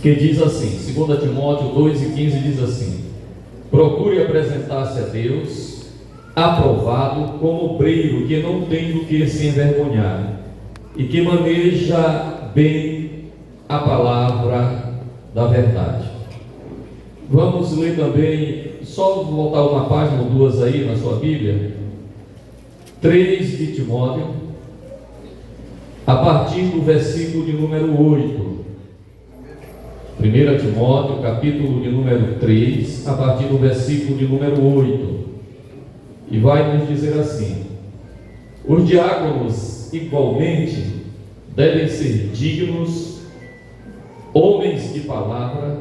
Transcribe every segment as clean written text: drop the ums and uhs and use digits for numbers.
que diz assim, 2 Timóteo 2:15 diz assim: procure apresentar-se a Deus aprovado como obreiro que não tem do que se envergonhar e que maneja bem a palavra da verdade. Vamos ler também, só voltar uma página ou duas aí na sua Bíblia, 3 de Timóteo, a partir do versículo de número 8. 1 Timóteo, capítulo de número 3, a partir do versículo de número 8. E vai nos dizer assim: os diáconos igualmente devem ser dignos, homens de palavra,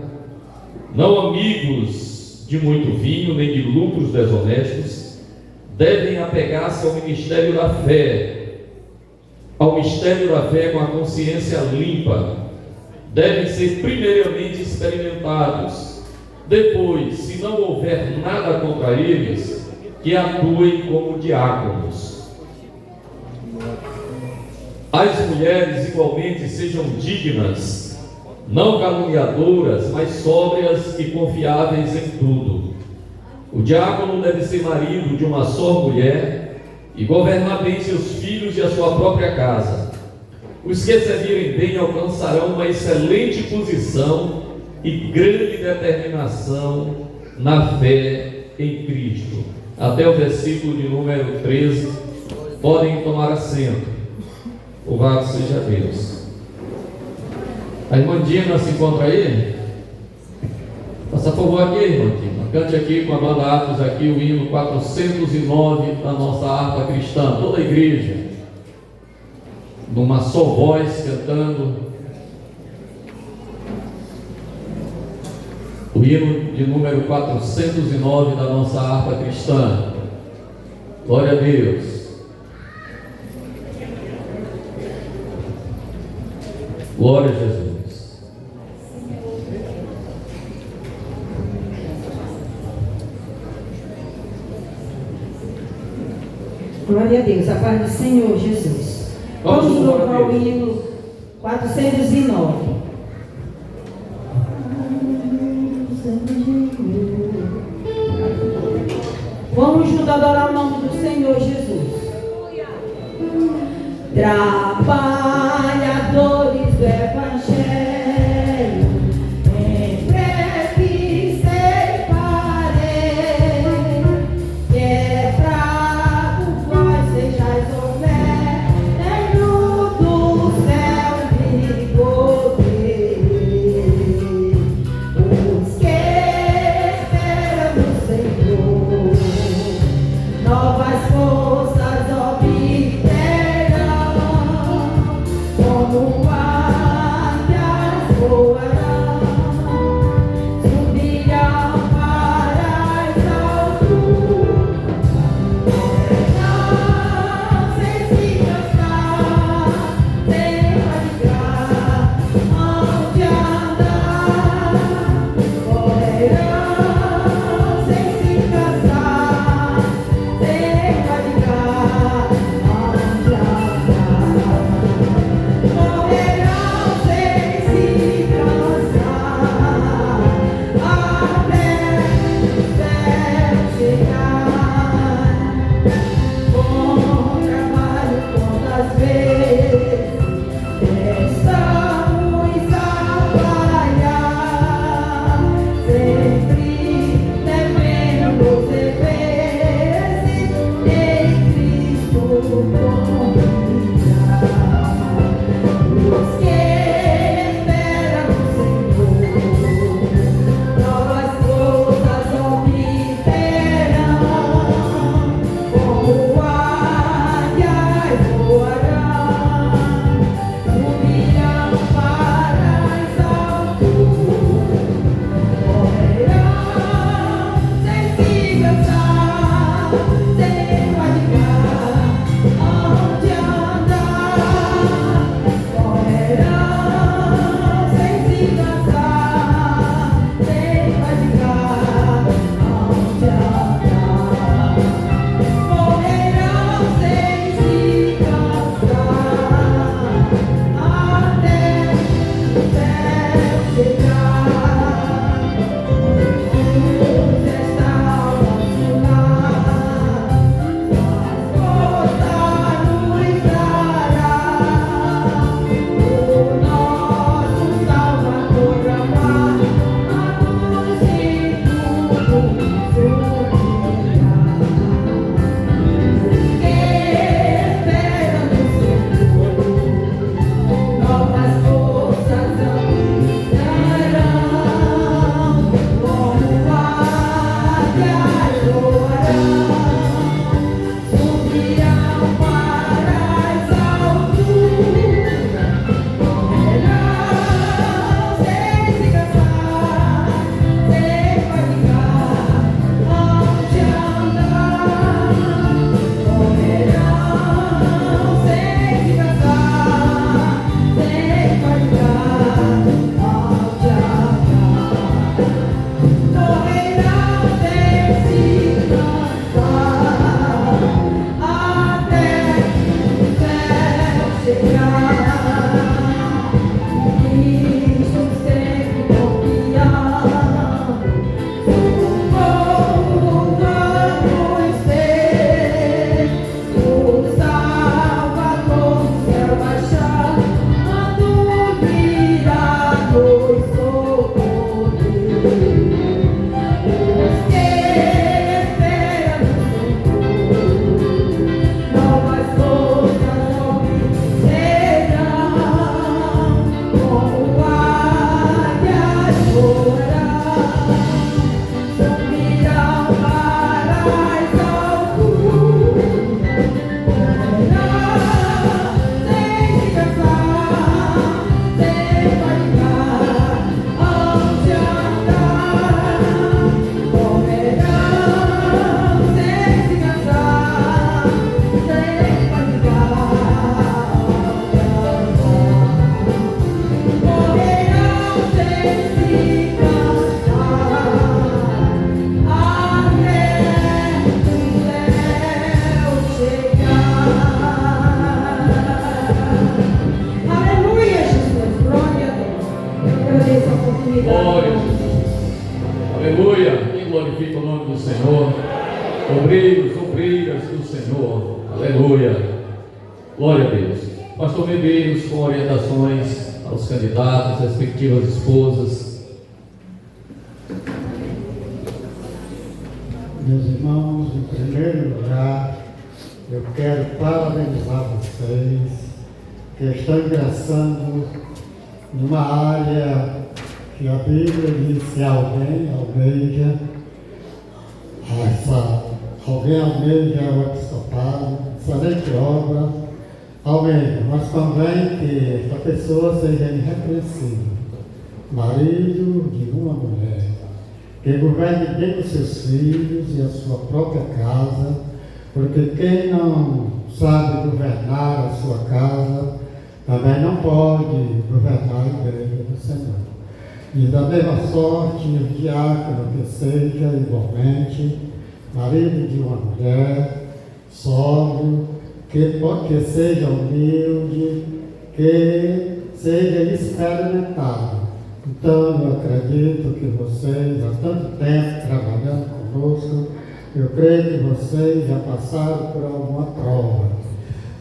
não amigos de muito vinho, nem de lucros desonestos, devem apegar-se ao mistério da fé, com a consciência limpa, devem ser primeiramente experimentados, depois, se não houver nada contra eles, que atuem como diáconos. As mulheres igualmente sejam dignas, não caluniadoras, mas sóbrias e confiáveis em tudo. O diácono deve ser marido de uma só mulher e governar bem seus filhos e a sua própria casa. Os que servirem bem alcançarão uma excelente posição e grande determinação na fé em Cristo. Até o versículo de número 13. Podem tomar assento. Louvado seja Deus. A irmã Dina se encontra aí? Faça favor aqui, irmã Dina. Cante aqui com a banda Atos aqui o hino 409 da nossa harpa cristã. Toda a igreja, numa só voz, cantando o hino de número 409 da nossa harpa cristã. Glória a Deus. Glória a Jesus. Glória a Deus, a paz do Senhor Jesus. Vamos louvar o hino 409. Vamos juntos adorar o nome do Senhor Jesus. Trabalhadores do Evangelho, em breve ceifarei, quebrado vós sejais ovelho do céu de poder. Os que esperam no Senhor, novas forças obterão. Aleluia. Quem glorifica o nome do Senhor? Obreiros, obreiras do Senhor. Aleluia. Glória a Deus. Pastor Medeiros, com orientações aos candidatos, respectivas esposas. Meus irmãos, em primeiro lugar, eu quero parabenizar vocês que estão ingressando numa área que a Bíblia diz: se alguém almeja, alguém almeja o episcopado, excelente obra, almeja, mas convém que esta pessoa seja irrepreensível, marido de uma mulher, que governe bem os seus filhos e a sua própria casa, porque quem não sabe governar a sua casa, também não pode governar a igreja do Senhor. E da mesma sorte, o diácono que seja igualmente marido de uma mulher, sóbrio, que seja humilde, que seja experimentado. Então, eu acredito que vocês, há tanto tempo trabalhando conosco, eu creio que vocês já passaram por alguma prova.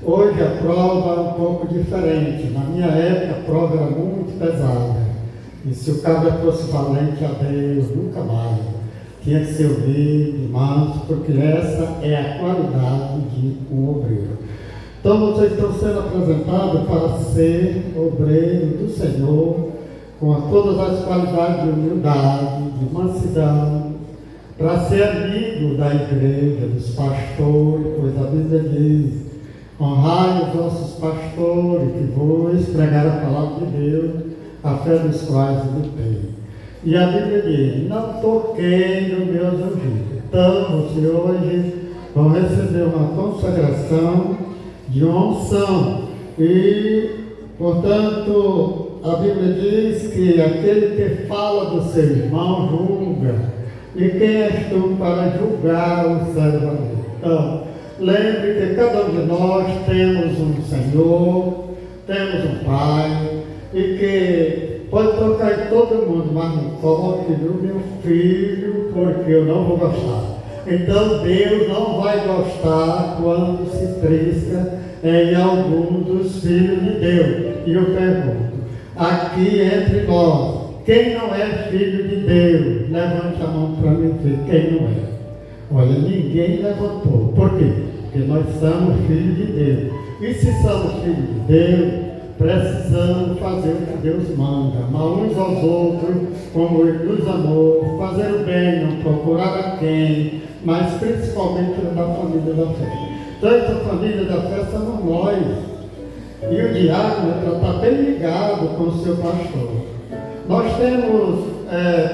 Hoje a prova é um pouco diferente. Na minha época a prova era muito pesada. E se o cabra fosse valente a Deus, nunca mais. Tinha que ser humilde, manso, porque essa é a qualidade de um obreiro. Então vocês estão sendo apresentados para ser obreiro do Senhor, com todas as qualidades de humildade, de mansidão, para ser amigo da igreja, dos pastores, pois a Bíblia diz: honrai os vossos pastores, que vos pregaram a palavra de Deus, a fé dos quais obtêm. E a Bíblia diz: não toquei nos meus ungidos. Então, vocês hoje vão receber uma consagração de uma unção. E, portanto, a Bíblia diz que aquele que fala do seu irmão julga. E quem és tu para julgar o servo amigo? Então, lembre que cada um de nós temos um Senhor, temos um Pai, e que pode tocar em todo mundo, mas não toque no meu filho, porque eu não vou gostar. Então Deus não vai gostar quando se trisca em algum dos filhos de Deus. E eu pergunto, aqui entre nós, quem não é filho de Deus? Levante a mão para mim ver quem não é. Olha, ninguém levantou. Por quê? Porque nós somos filhos de Deus. E se somos filhos de Deus, precisamos fazer o que Deus manda. Amar uns aos outros, como Ele nos amou. Fazer o bem, não procurar a quem, mas principalmente da família da fé. Então, essa família da fé somos nós. E o diácono é para estar bem ligado com o seu pastor. Nós temos,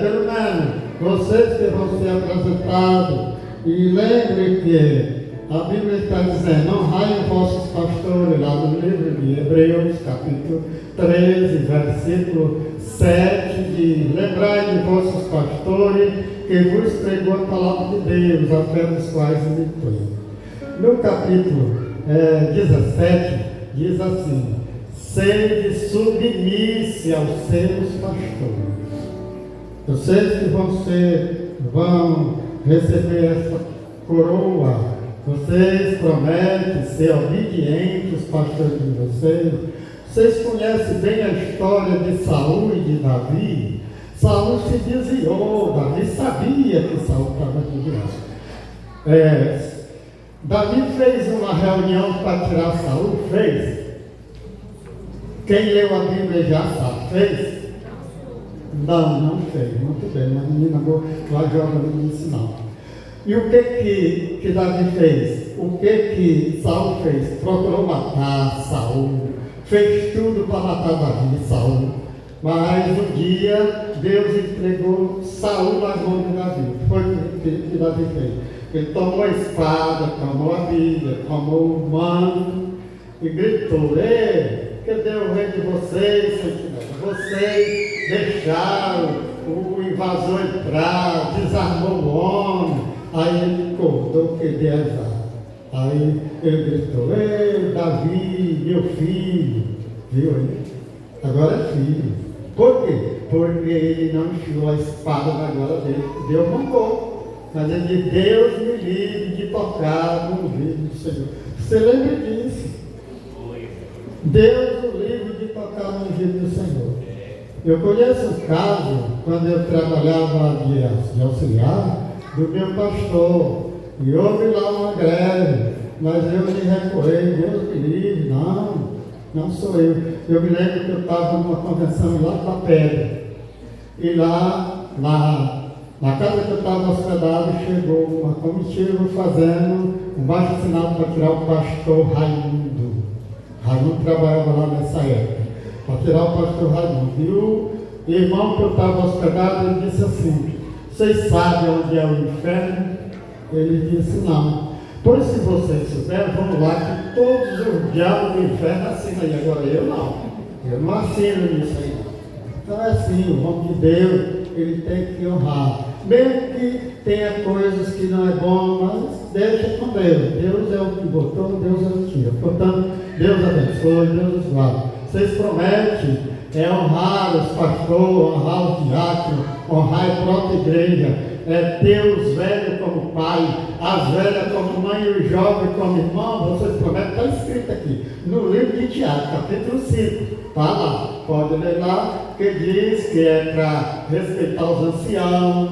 pelo menos, vocês que vão ser apresentados, e lembre que a Bíblia está dizendo: honrai os vossos pastores, lá no livro de Hebreus, capítulo 13, versículo 7, diz: lembrai de vossos pastores, que vos pregou a palavra de Deus, a fé dos quais imitou. No capítulo 17, diz assim: sede submisse aos seus pastores. Vocês que vão receber essa coroa, vocês prometem ser obedientes aos pastores de vocês. Vocês conhecem bem a história de Saul e de Davi. Saul se desviou, Davi sabia que Saul estava desviado. Davi fez uma reunião para tirar Saul, fez. Quem leu a Bíblia já sabe, fez? Não fez, muito bem, mas a menina lá joga no sinal. E o que Davi fez? O que Saul fez? Procurou matar Saul, fez tudo para matar Davi e Saul. Mas um dia Deus entregou Saul nas mãos de Davi. Foi o que Davi fez. Ele tomou a espada, tomou a Bíblia, tomou o manto e gritou: ei, cadê o rei de vocês, sentinela? Vocês deixaram o invasor entrar, desarmou o homem. Aí ele cortou que deu azar. Aí ele gritou: ei, Davi, meu filho, viu aí? Agora é filho. Por quê? Porque ele não enfiou a espada na goela dele. Deus mandou. Mas ele disse: Deus me livre de tocar no ouvido do Senhor. Você lembra disso? Deus o livre de tocar no ouvido do Senhor. Eu conheço um caso, quando eu trabalhava de auxiliar, do meu pastor. E houve lá uma greve, mas eu me recorrei: Deus me livre, não sou eu. Eu me lembro que eu estava numa convenção lá da Pedra. E lá, na casa que eu estava hospedado, chegou uma comitiva fazendo um baixo-assinado para tirar o pastor Raimundo. Raimundo trabalhava lá nessa época, para tirar o pastor Raimundo. E o irmão que eu estava hospedado, ele disse assim: vocês sabem onde é o inferno? Ele disse: não. Pois se vocês souberem, vamos lá, que todos os diabos do inferno assinam aí. Agora eu não assino nisso aí. Então é assim, o homem de Deus, ele tem que honrar. Mesmo que tenha coisas que não é bom, mas deixa com Deus. Deus é o que botou, Deus é o que tira. Portanto, Deus abençoe, Deus os guarde. Vocês prometem honrar os pastores, honrar os diáconos, honrar a própria igreja. Deus velho como pai, as velhas como mãe e os jovens como irmão. Vocês prometem, está escrito aqui no livro de Tiago, capítulo 5. Está lá, pode ler lá, que diz que é para respeitar os anciãos,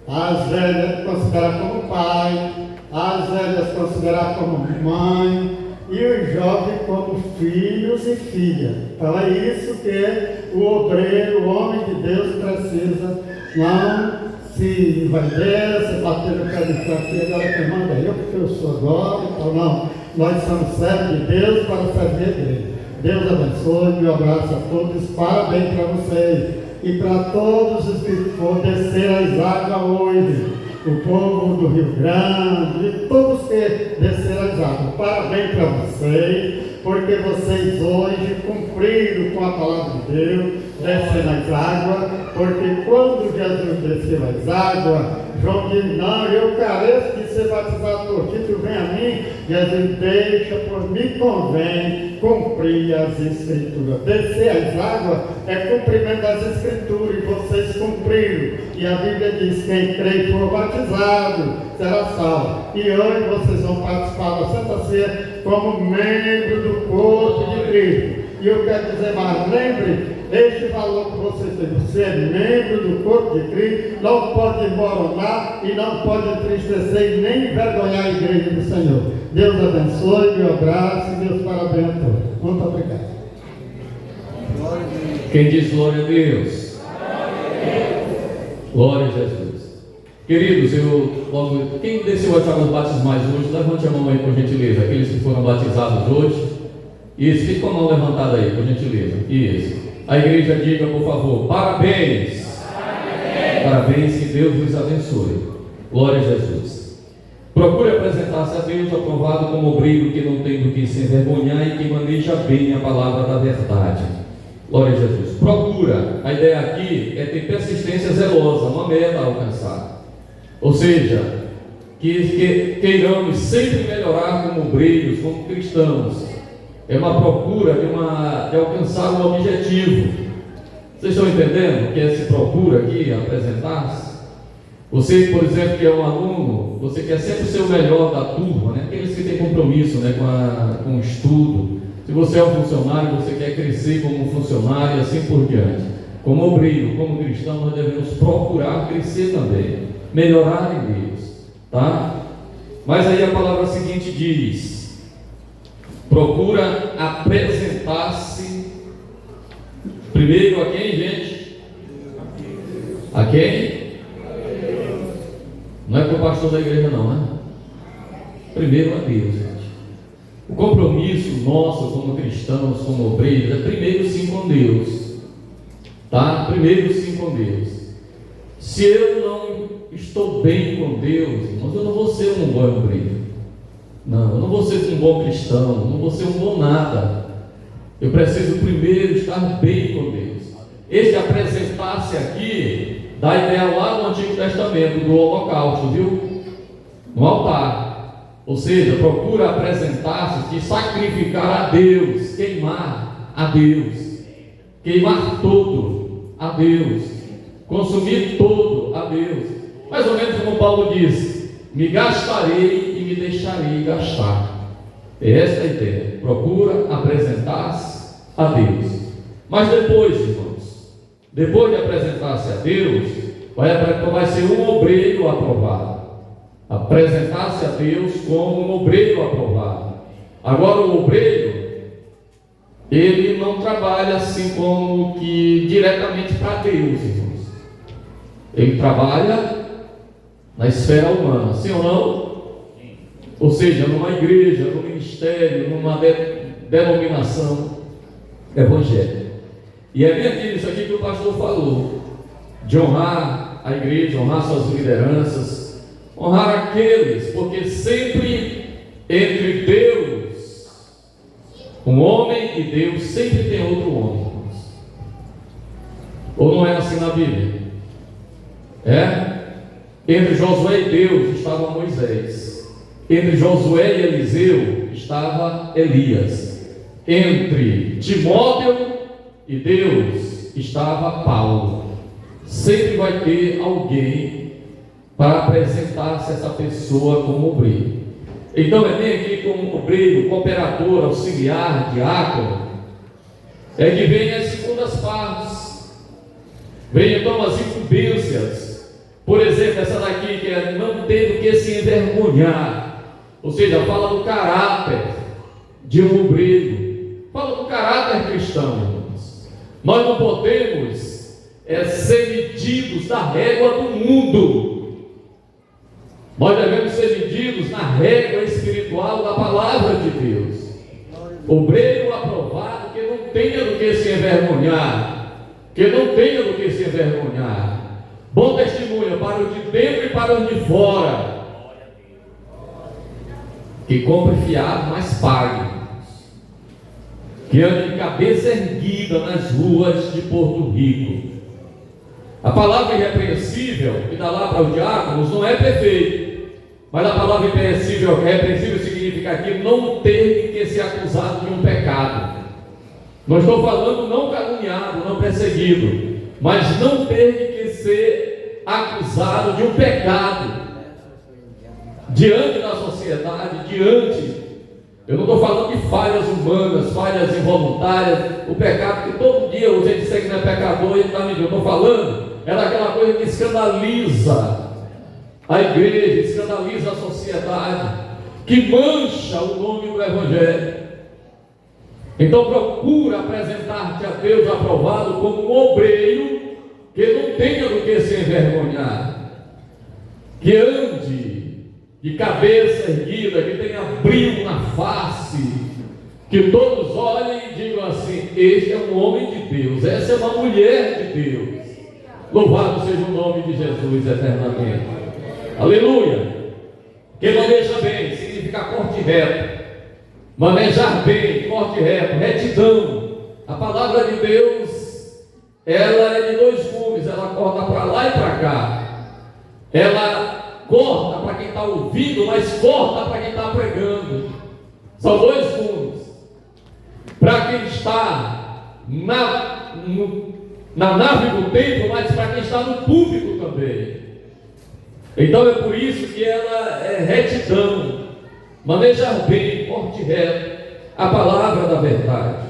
as velhas considerar como pai, as velhas considerar como mãe, e os jovens como filhos e filhas. Então é isso que o obreiro, o homem de Deus precisa. Não se envaideça, bater no pé de aqui, agora quem manda é eu, porque eu sou agora. Então não, nós somos servos de Deus para servir a igreja. Deus abençoe, meu abraço a todos, parabéns para vocês e para todos os que for descer as águas hoje, o povo do Rio Grande, e todos que desceram as águas. Parabéns para vocês, porque vocês hoje cumpriram com a palavra de Deus, descendo as águas, porque quando Jesus desceu as águas, João diz: não, eu careço de ser batizado por ti, tu vem a mim. Jesus: deixa, por me convém cumprir as Escrituras. Descer as águas é cumprimento das Escrituras, e vocês cumpriram. E a Bíblia diz: quem crê e for batizado será salvo. E hoje vocês vão participar da Santa Ceia como membro do corpo de Cristo. E eu quero dizer mais: lembre este valor que você tem. Você é membro do corpo de Cristo, não pode emboronar e não pode entristecer e nem envergonhar a igreja do Senhor. Deus abençoe, meu abraço e meus parabéns a todos. Muito obrigado. Quem diz glória a Deus? Glória a Jesus. Queridos, quem desceu as águas batismais hoje, levante a mão aí, por gentileza. Aqueles que foram batizados hoje. Isso, fique com a mão levantada aí, por gentileza. Isso. A igreja diga, por favor: parabéns. Parabéns, que Deus vos abençoe. Glória a Jesus. Procure apresentar-se a Deus aprovado como obreiro que não tem do que se envergonhar e que maneja bem a palavra da verdade. Glória a Jesus. Procura, a ideia aqui é ter persistência zelosa, uma meta a alcançar. Ou seja, que queiramos sempre melhorar como obreiros, como cristãos. É uma procura de alcançar um objetivo. Vocês estão entendendo o que é se procura aqui, apresentar-se? Você, por exemplo, que é um aluno, você quer sempre ser o melhor da turma, né? Aqueles que têm compromisso, né, com o estudo. Se você é um funcionário, você quer crescer como um funcionário e assim por diante. Como obreiro, como cristão, nós devemos procurar crescer também, melhorar em Deus, tá? Mas aí a palavra seguinte diz: procura apresentar-se primeiro a quem, gente? A quem? Não é para o pastor da igreja não, né? Primeiro a Deus, gente. O compromisso nosso como cristãos, como obreiros, é primeiro sim com Deus, tá? Primeiro sim com Deus. Se eu não estou bem com Deus, irmãos, eu não vou ser um bom obreiro. Não, eu não vou ser um bom cristão, não vou ser um bom nada. Eu preciso primeiro estar bem com Deus. Este apresentar-se aqui dá ideia lá no Antigo Testamento do holocausto, viu? No altar. Ou seja, procura apresentar-se de sacrificar a Deus, queimar a Deus, queimar tudo. a Deus, consumir todo a Deus. Mais ou menos como Paulo diz: me gastarei e me deixarei gastar. Esta é a ideia. Procura apresentar-se a Deus. Mas depois, irmãos, depois de apresentar-se a Deus, vai ser um obreiro aprovado. Apresentar-se a Deus como um obreiro aprovado. Agora, o obreiro, ele não trabalha assim como que diretamente para Deus, irmãos. Ele trabalha na esfera humana, sim ou não? Ou seja, numa igreja, num ministério, numa denominação evangélica. E é bem isso aqui que o pastor falou, de honrar a igreja, honrar suas lideranças, honrar aqueles, porque sempre entre Deus, um homem, e Deus, sempre tem outro homem. Ou não é assim na Bíblia? É? Entre Josué e Deus estava Moisés. Entre Josué e Eliseu estava Elias. Entre Timóteo e Deus estava Paulo. Sempre vai ter alguém para apresentar-se essa pessoa como obreiro. Então é bem aqui como obreiro, cooperador, auxiliar, diácono, é que vem as segundas partes. Vem então as incumbências. Por exemplo, essa daqui que é não ter do que se envergonhar. Ou seja, fala do caráter de um obreiro. Fala do caráter cristão, irmãos. Nós não podemos ser medidos na régua do mundo. Nós devemos ser medidos na régua espiritual da palavra de Deus. Obreiro aprovado, que não tenha do que se envergonhar. Que não tenha do que se envergonhar. Bom testemunho para os de dentro e para os de fora. Que compre fiado, mas pague. Que ande de cabeça erguida nas ruas de Porto Rico. A palavra irrepreensível, que dá lá para os diáconos, não é perfeito. Mas a palavra repreensível significa aqui não ter que ser acusado de um pecado. Não estou falando não caluniado, não perseguido, mas não ter que ser acusado de um pecado diante da sociedade, eu não estou falando de falhas humanas, falhas involuntárias, o pecado que todo dia o gente diz que não é pecador e está medindo. Eu estou falando daquela coisa que escandaliza a igreja, escandaliza a sociedade, que mancha o nome do Evangelho. Então procura apresentar-te a Deus aprovado como um obreiro que não tenha do que se envergonhar, que ande de cabeça erguida, que tenha brilho na face, que todos olhem e digam assim: este é um homem de Deus, essa é uma mulher de Deus. Louvado seja o nome de Jesus eternamente. Aleluia. Que maneja bem significa corte reto. Manejar bem, corte reto, retidão. A palavra de Deus, ela é de dois gumes, ela corta para lá e para cá. Ela corta para quem está ouvindo, mas corta para quem está pregando. São dois gumes. Para quem está na nave do templo, mas para quem está no púlpito também. Então é por isso que ela é retidão, manejar bem, corte reto, a palavra da verdade.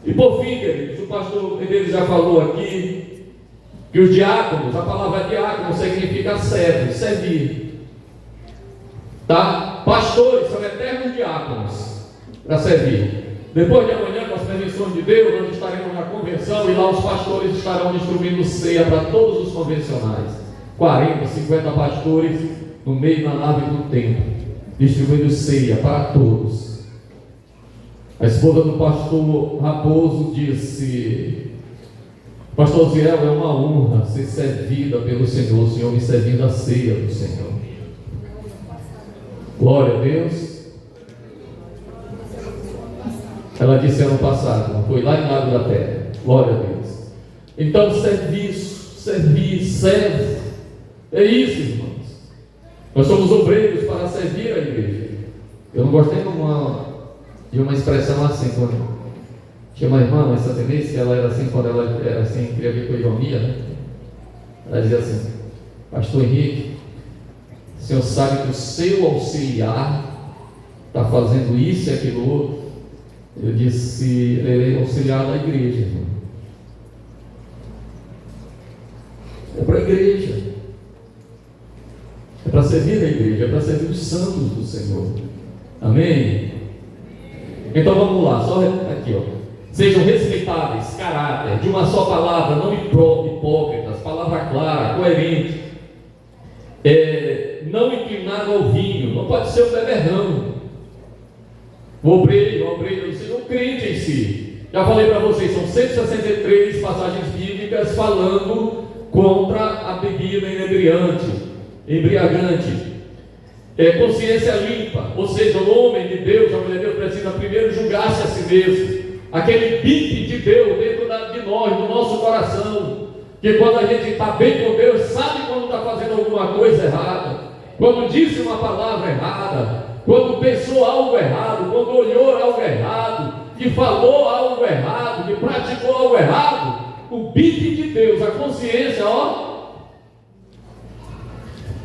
E por fim, queridos, o pastor Pedro já falou aqui que os diáconos, a palavra diácono significa servo, servir. Tá? Pastores são eternos diáconos para servir. Depois de amanhã, com as permissões de Deus, nós estaremos na convenção e lá os pastores estarão distribuindo ceia para todos os convencionais. 40, 50 pastores no meio da nave do templo, distribuindo ceia para todos. A esposa do pastor Raposo disse: pastor Ziel, é uma honra ser servida pelo Senhor, o Senhor me servindo a ceia do Senhor. Glória a Deus. Ela disse ano passado, foi lá em Lago da Terra. Glória a Deus. Então, serviço, servir, serve. É isso, irmãos. Nós somos obreiros para servir a igreja. Eu não gostei de uma expressão assim, Tinha uma irmã, uma santenense, que ela era assim, quando ela era assim, queria ver com ironia, né? Ela dizia assim: Pastor Henrique, o senhor sabe que o seu auxiliar está fazendo isso e aquilo outro? Eu disse: ele é auxiliar da igreja, irmão. É para a igreja, é para servir a igreja, é para servir os santos do Senhor. Amém? Então vamos lá, só aqui, ó. Sejam respeitáveis, caráter, de uma só palavra, não hipócritas, palavra clara, coerente, não inclinado ao vinho, não pode ser um beberrão. O obreiro, a obreira do Senhor, o crente em si. Já falei para vocês, são 163 passagens bíblicas falando contra a bebida embriagante. Consciência limpa, ou seja, o homem de Deus, a mulher de Deus precisa primeiro julgar-se a si mesmo. Aquele bip de Deus dentro de nós, do nosso coração, que quando a gente está bem com Deus, sabe quando está fazendo alguma coisa errada, quando disse uma palavra errada, quando pensou algo errado, quando olhou algo errado, que falou algo errado, que praticou algo errado. O bip de Deus, a consciência, ó.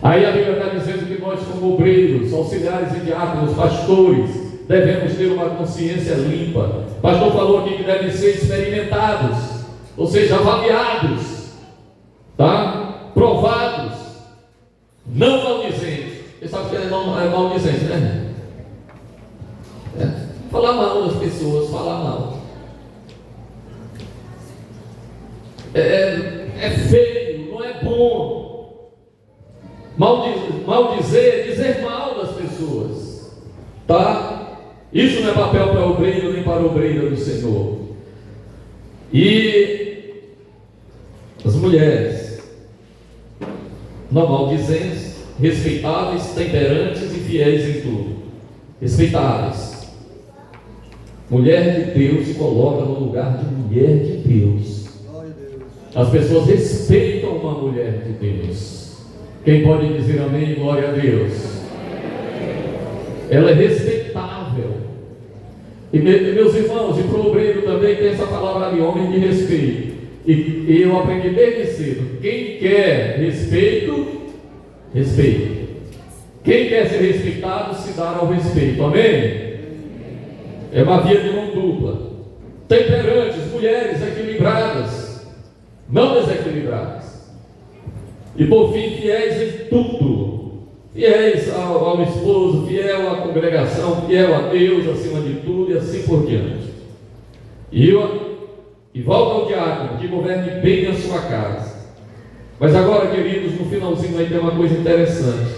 Aí a Bíblia está dizendo que nós, como obreiros, auxiliares e diáconos, pastores, devemos ter uma consciência limpa. O pastor falou aqui que devem ser experimentados, ou seja, avaliados, tá? Provados, não maldizentes. Você sabe que é maldizente, né? Falar mal das pessoas, falar mal. É feio, não é bom. Maldizer é dizer mal das pessoas, tá? Isso não é papel para o obreiro nem para a obreira do Senhor. E as mulheres, não maldizentes, respeitáveis, temperantes e fiéis em tudo. Respeitáveis. Mulher de Deus se coloca no lugar de mulher de Deus. As pessoas respeitam uma mulher de Deus. Quem pode dizer amém? Glória a Deus. Ela é respeitável. E meus irmãos, e para o obreiro também tem essa palavra de homem de respeito. E eu aprendi desde cedo: quem quer respeito, respeite. Quem quer ser respeitado, se dá ao respeito. Amém? É uma via de mão dupla. Temperantes, mulheres equilibradas, não desequilibradas. E por fim, fiéis em tudo. Fiéis ao esposo, fiel à congregação, fiel a Deus acima de tudo e assim por diante. E volta ao diácono, que governe bem a sua casa. Mas agora, queridos, no finalzinho aí tem uma coisa interessante.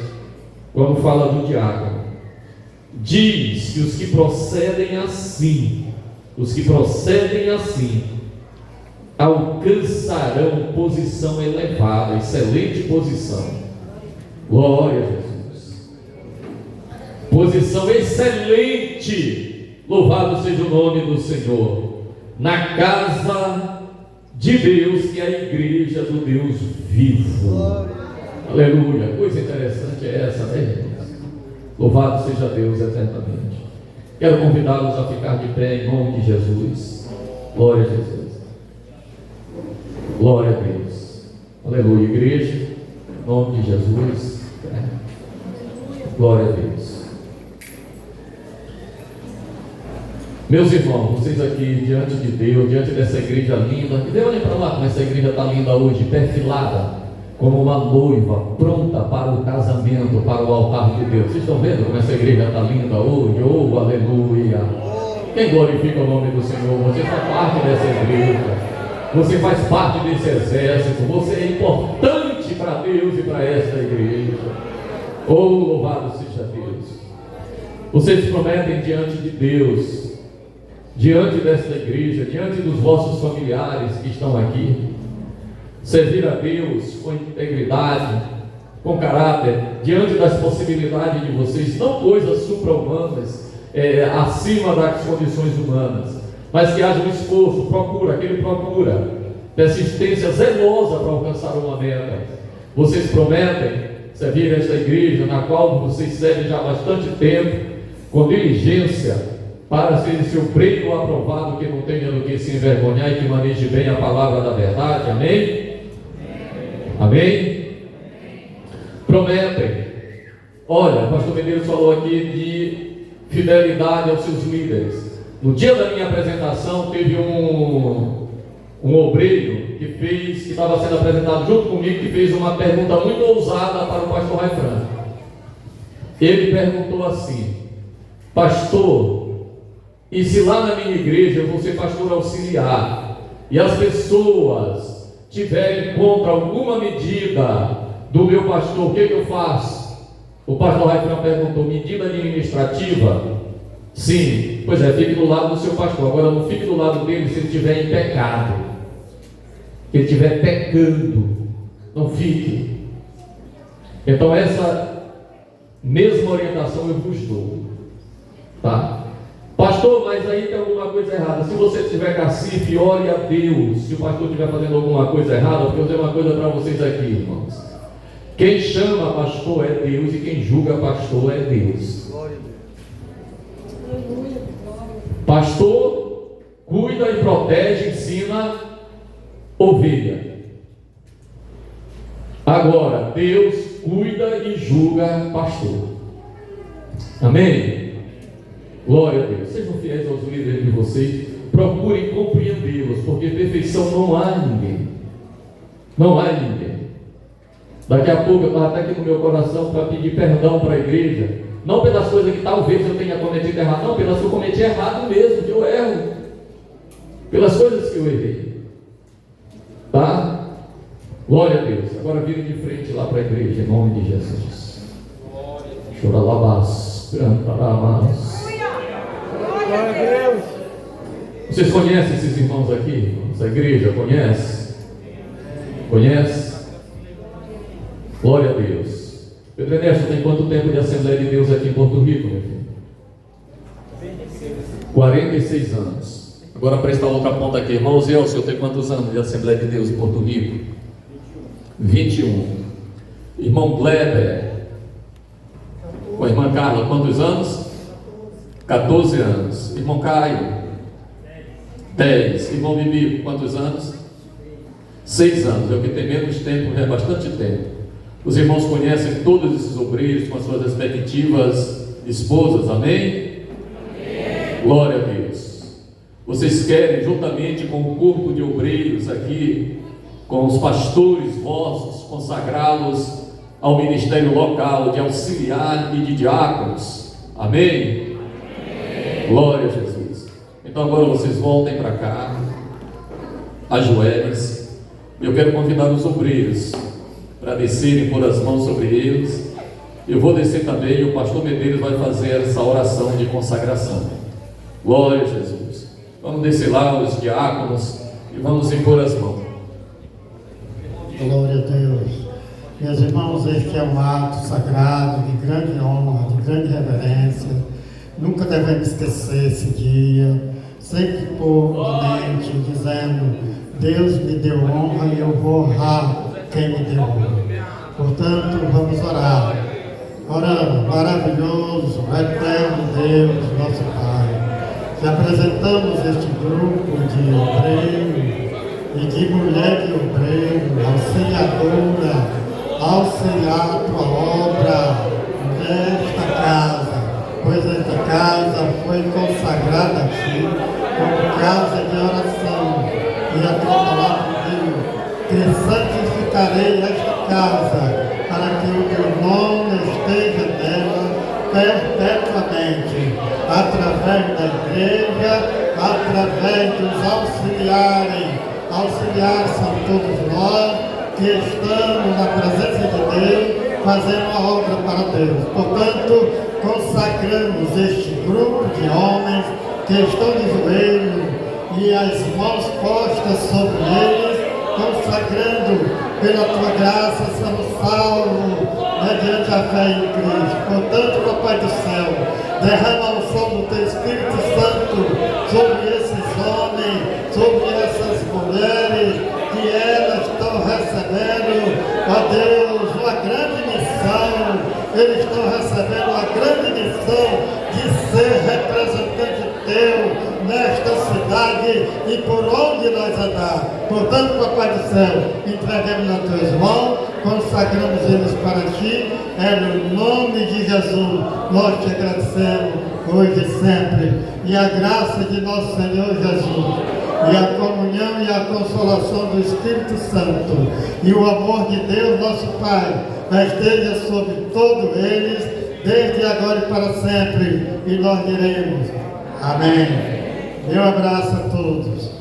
Quando fala do diácono, diz que os que procedem assim, alcançarão posição elevada, excelente posição. Glória a Jesus. Posição excelente. Louvado seja o nome do Senhor. Na casa de Deus, que é a igreja do Deus vivo. Aleluia. Coisa interessante é essa, né, irmãos? Louvado seja Deus eternamente. Quero convidá-los a ficar de pé em nome de Jesus. Glória a Jesus. Glória a Deus. Aleluia, igreja. Em nome de Jesus. Glória a Deus. Meus irmãos, vocês aqui diante de Deus, diante dessa igreja linda, e olhem para lá como essa igreja está linda hoje, perfilada, como uma noiva pronta para o casamento, para o altar de Deus. Vocês estão vendo como essa igreja está linda hoje? Oh, aleluia! Quem glorifica o nome do Senhor? Você faz parte dessa igreja, você faz parte desse exército, você é importante para Deus e para esta igreja. Oh, louvado seja Deus! Vocês prometem diante de Deus, diante desta igreja, diante dos vossos familiares que estão aqui, servir a Deus com integridade, com caráter, diante das possibilidades de vocês, não coisas supra-humanas, acima das condições humanas, mas que haja um esforço, procura, persistência zelosa para alcançar uma meta. Vocês prometem servir esta igreja, na qual vocês servem já há bastante tempo, com diligência, para ser esse obreiro aprovado, que não tenha do que se envergonhar e que maneje bem a palavra da verdade. Amém? Amém? Prometem. Olha, o pastor Medeiros falou aqui de fidelidade aos seus líderes. No dia da minha apresentação, teve um obreiro que estava sendo apresentado junto comigo, que fez uma pergunta muito ousada para o pastor Raifran. Ele perguntou assim: pastor, e se lá na minha igreja eu vou ser pastor auxiliar e as pessoas tiverem contra alguma medida do meu pastor, o que eu faço? O pastor Raifran perguntou: medida administrativa? Sim. Pois é, fique do lado do seu pastor. Agora não fique do lado dele se ele estiver em pecado, se ele estiver pecando, não fique. Então essa mesma orientação eu vos dou, tá? Pastor, mas aí tem alguma coisa errada. Se você tiver cacife, ore a Deus. Se o pastor estiver fazendo alguma coisa errada, porque eu tenho uma coisa para vocês aqui, irmãos. Quem chama pastor é Deus e quem julga pastor é Deus. Pastor cuida e protege, ensina ovelha. Agora, Deus cuida e julga pastor. Amém? Glória a Deus. Sejam fiéis aos líderes de vocês. Procurem compreendê-los, porque perfeição não há ninguém. Não há ninguém. Daqui a pouco eu estava até aqui no meu coração para pedir perdão para a igreja. Não pelas coisas que talvez eu tenha cometido errado, não, pelas que eu cometi errado mesmo, que eu erro. Pelas coisas que eu errei. Tá? Glória a Deus. Agora virem de frente lá para a igreja, em nome de Jesus. Choralabás, cantarabás. Glória a Deus. Vocês conhecem esses irmãos aqui? Essa igreja conhece? Conhece? Glória a Deus. Pedro Ernesto, tem quanto tempo de Assembleia de Deus aqui em Porto Rico, meu filho? 46 anos. Agora presta a outra ponta aqui. Irmão Zé, o senhor tem quantos anos de Assembleia de Deus em Porto Rico? 21. Irmão Kleber, com a irmã Carla, quantos anos? 14 anos. Irmão Caio? 10. Irmão Bibi, quantos anos? 6 anos. É o que tem menos tempo, é bastante tempo. Os irmãos conhecem todos esses obreiros com as suas respectivas esposas, amém? Amém. Glória a Deus. Vocês querem, juntamente com o corpo de obreiros aqui, com os pastores vossos, consagrá-los ao ministério local de auxiliar e de diáconos, amém? Amém. Glória a Jesus. Então agora vocês voltem para cá, ajoelhem-se. Eu quero convidar os obreiros para descerem, pôr as mãos sobre eles. Eu vou descer também e o pastor Medeiros vai fazer essa oração de consagração. Glória a Jesus. Vamos descer lá, os diáconos, e vamos impor as mãos. Glória a Deus. Meus irmãos, este é um ato sagrado, de grande honra, de grande reverência. Nunca devemos esquecer esse dia, sempre pôr na mente, dizendo: Deus me deu honra e eu vou honrar quem me deu honra. Portanto, vamos orar. Orando, maravilhoso, eterno Deus, nosso Pai. Te apresentamos este grupo de obreiro e de mulher de obreiro, auxiliadora, auxiliar a tua obra nesta casa, pois esta casa foi consagrada a ti como casa de oração. E a tua palavra diz que santificarei esta casa, para que o teu nome esteja nela perpetuamente, através da igreja, através dos auxiliares. Auxiliares são todos nós que estamos na presença de Deus, fazendo a obra para Deus. Portanto, consagramos este grupo de homens que estão de joelhos e as mãos postas sobre eles, consagrando pela tua graça, somos salvos mediante a fé em Cristo. Portanto, Papai do céu, derrama a unção do teu Espírito Santo sobre esses homens, sobre essas mulheres, que elas estão recebendo, ó Deus, uma grande missão. Eles estão recebendo uma grande missão de ser representante teu nesta cidade e por onde nós andar. Portanto, Papai do céu, entregamos nas tuas mãos, consagramos eles para ti, é no nome de Jesus, nós te agradecemos hoje e sempre, e a graça de nosso Senhor Jesus, e a comunhão e a consolação do Espírito Santo, e o amor de Deus, nosso Pai, esteja sobre todos eles, desde agora e para sempre, e nós diremos amém. Meu abraço a todos.